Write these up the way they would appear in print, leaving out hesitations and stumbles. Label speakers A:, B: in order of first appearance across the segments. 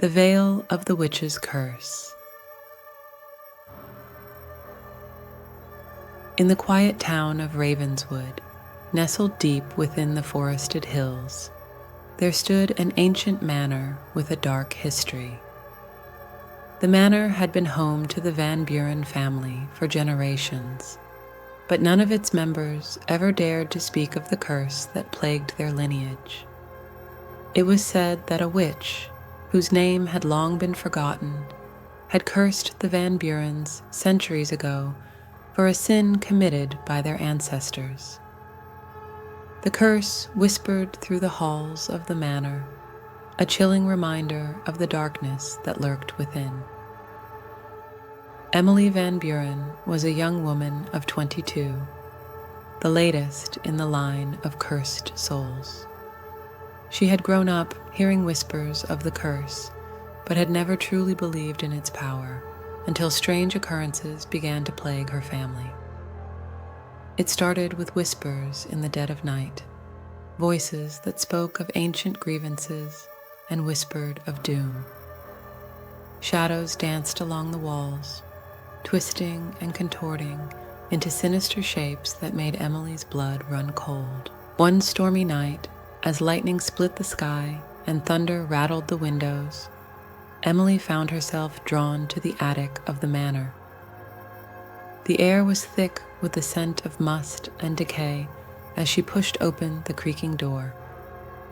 A: The Veil of the Witch's Curse. In the quiet town of Ravenswood, nestled deep within the forested hills, there stood an ancient manor with a dark history. The manor had been home to the Van Buren family for generations, but none of its members ever dared to speak of the curse that plagued their lineage. It was said that a witch, whose name had long been forgotten, had cursed the Van Burens centuries ago for a sin committed by their ancestors. The curse whispered through the halls of the manor, a chilling reminder of the darkness that lurked within. Emily Van Buren was a young woman of 22, the latest in the line of cursed souls. She had grown up hearing whispers of the curse, but had never truly believed in its power until strange occurrences began to plague her family. It started with whispers in the dead of night, voices that spoke of ancient grievances and whispered of doom. Shadows danced along the walls, twisting and contorting into sinister shapes that made Emily's blood run cold. One stormy night, as lightning split the sky and thunder rattled the windows, Emily found herself drawn to the attic of the manor. The air was thick with the scent of must and decay as she pushed open the creaking door,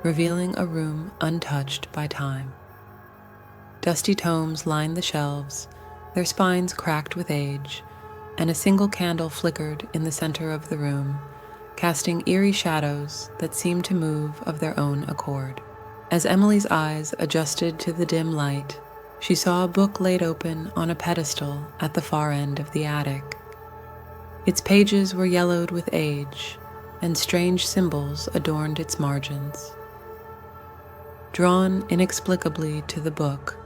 A: revealing a room untouched by time. Dusty tomes lined the shelves, their spines cracked with age, and a single candle flickered in the center of the room, casting eerie shadows that seemed to move of their own accord. As Emily's eyes adjusted to the dim light, she saw a book laid open on a pedestal at the far end of the attic. Its pages were yellowed with age, and strange symbols adorned its margins. Drawn inexplicably to the book,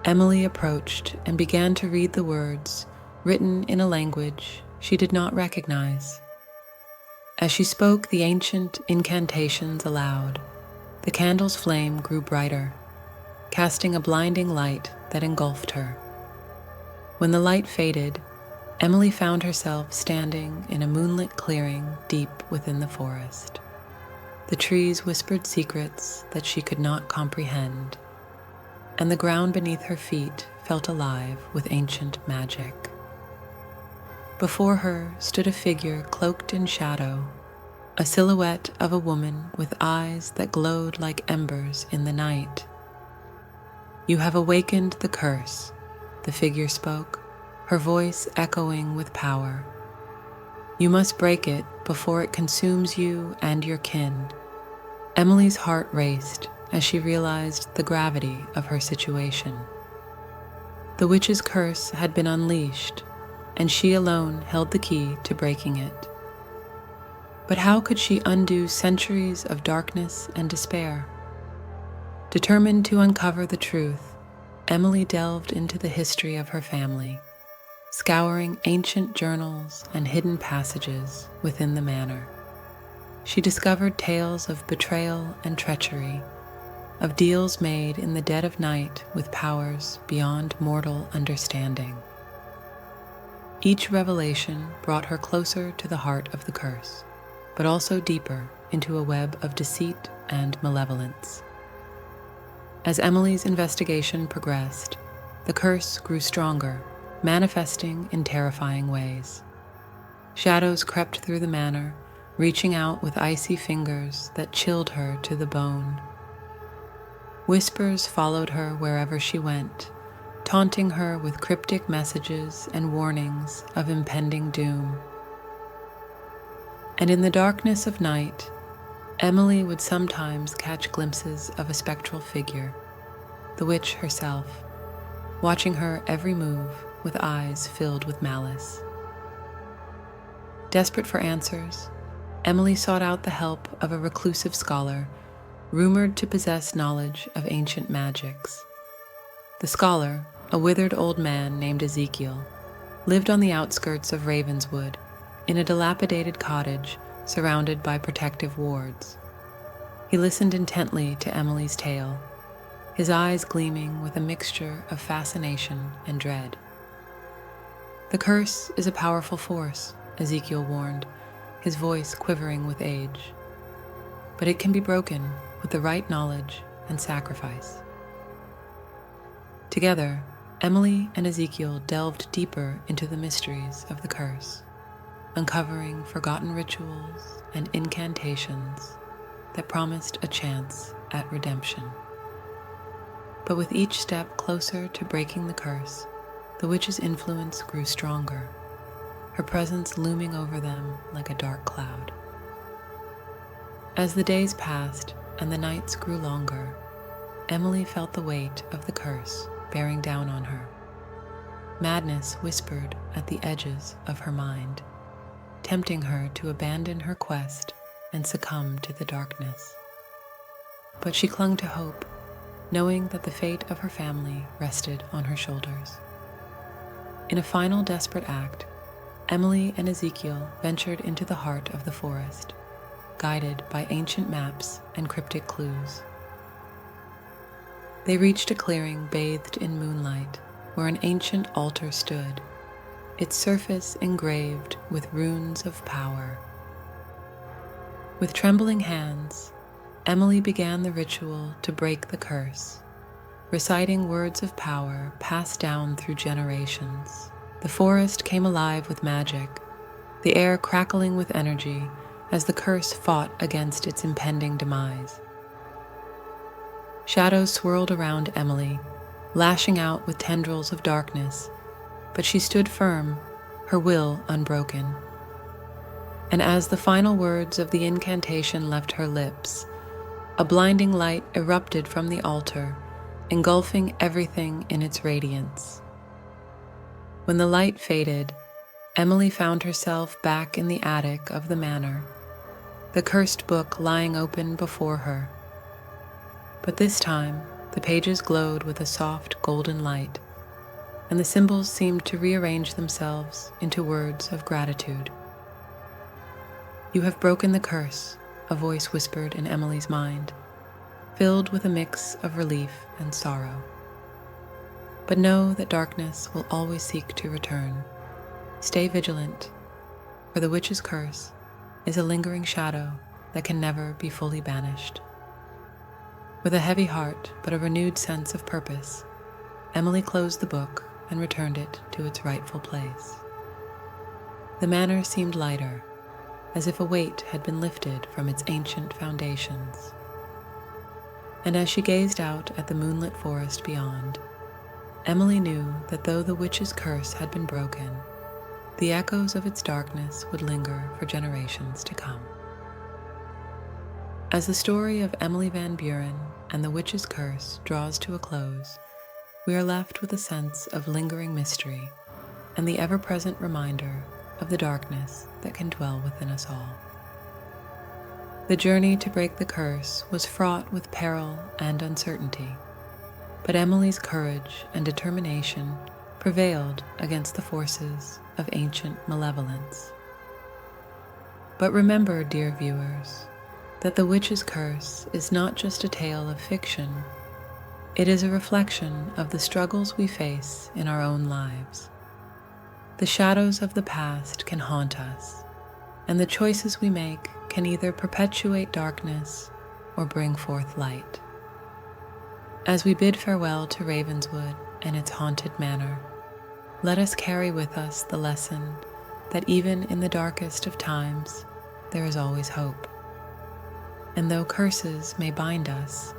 A: Emily approached and began to read the words, written in a language she did not recognize. As she spoke the ancient incantations aloud, the candle's flame grew brighter, casting a blinding light that engulfed her. When the light faded, Emily found herself standing in a moonlit clearing deep within the forest. The trees whispered secrets that she could not comprehend, and the ground beneath her feet felt alive with ancient magic. Before her stood a figure cloaked in shadow, a silhouette of a woman with eyes that glowed like embers in the night. "You have awakened the curse," the figure spoke, her voice echoing with power. "You must break it before it consumes you and your kin." Emily's heart raced as she realized the gravity of her situation. The witch's curse had been unleashed, and she alone held the key to breaking it. But how could she undo centuries of darkness and despair? Determined to uncover the truth, Emily delved into the history of her family, scouring ancient journals and hidden passages within the manor. She discovered tales of betrayal and treachery, of deals made in the dead of night with powers beyond mortal understanding. Each revelation brought her closer to the heart of the curse, but also deeper into a web of deceit and malevolence. As Emily's investigation progressed, the curse grew stronger, manifesting in terrifying ways. Shadows crept through the manor, reaching out with icy fingers that chilled her to the bone. Whispers followed her wherever she went, taunting her with cryptic messages and warnings of impending doom. And in the darkness of night, Emily would sometimes catch glimpses of a spectral figure, the witch herself, watching her every move with eyes filled with malice. Desperate for answers, Emily sought out the help of a reclusive scholar, rumored to possess knowledge of ancient magics. The scholar, a withered old man named Ezekiel, lived on the outskirts of Ravenswood, in a dilapidated cottage surrounded by protective wards. He listened intently to Emily's tale, his eyes gleaming with a mixture of fascination and dread. "The curse is a powerful force," Ezekiel warned, his voice quivering with age. "But it can be broken with the right knowledge and sacrifice." Together, Emily and Ezekiel delved deeper into the mysteries of the curse, uncovering forgotten rituals and incantations that promised a chance at redemption. But with each step closer to breaking the curse, the witch's influence grew stronger, her presence looming over them like a dark cloud. As the days passed and the nights grew longer, Emily felt the weight of the curse bearing down on her. Madness whispered at the edges of her mind, tempting her to abandon her quest and succumb to the darkness. But she clung to hope, knowing that the fate of her family rested on her shoulders. In a final desperate act, Emily and Ezekiel ventured into the heart of the forest, guided by ancient maps and cryptic clues. They reached a clearing bathed in moonlight where an ancient altar stood, its surface engraved with runes of power. With trembling hands, Emily began the ritual to break the curse, reciting words of power passed down through generations. The forest came alive with magic, the air crackling with energy as the curse fought against its impending demise. Shadows swirled around Emily, lashing out with tendrils of darkness, but she stood firm, her will unbroken. And as the final words of the incantation left her lips, a blinding light erupted from the altar, engulfing everything in its radiance. When the light faded, Emily found herself back in the attic of the manor, the cursed book lying open before her. But this time, the pages glowed with a soft golden light, and the symbols seemed to rearrange themselves into words of gratitude. "You have broken the curse," a voice whispered in Emily's mind, filled with a mix of relief and sorrow. "But know that darkness will always seek to return. Stay vigilant, for the witch's curse is a lingering shadow that can never be fully banished." With a heavy heart but a renewed sense of purpose, Emily closed the book and returned it to its rightful place. The manor seemed lighter, as if a weight had been lifted from its ancient foundations. And as she gazed out at the moonlit forest beyond, Emily knew that though the witch's curse had been broken, the echoes of its darkness would linger for generations to come. As the story of Emily Van Buren and the witch's curse draws to a close, we are left with a sense of lingering mystery and the ever-present reminder of the darkness that can dwell within us all. The journey to break the curse was fraught with peril and uncertainty, but Emily's courage and determination prevailed against the forces of ancient malevolence. But remember, dear viewers, that the witch's curse is not just a tale of fiction. It is a reflection of the struggles we face in our own lives. The shadows of the past can haunt us, and the choices we make can either perpetuate darkness or bring forth light. As we bid farewell to Ravenswood and its haunted manor, let us carry with us the lesson that even in the darkest of times, there is always hope. And though curses may bind us,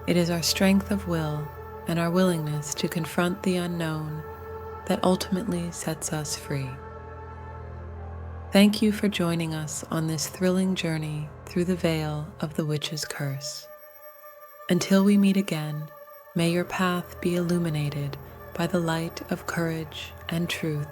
A: it is our strength of will and our willingness to confront the unknown that ultimately sets us free. Thank you for joining us on this thrilling journey through the veil of the witch's curse. Until we meet again, may your path be illuminated by the light of courage and truth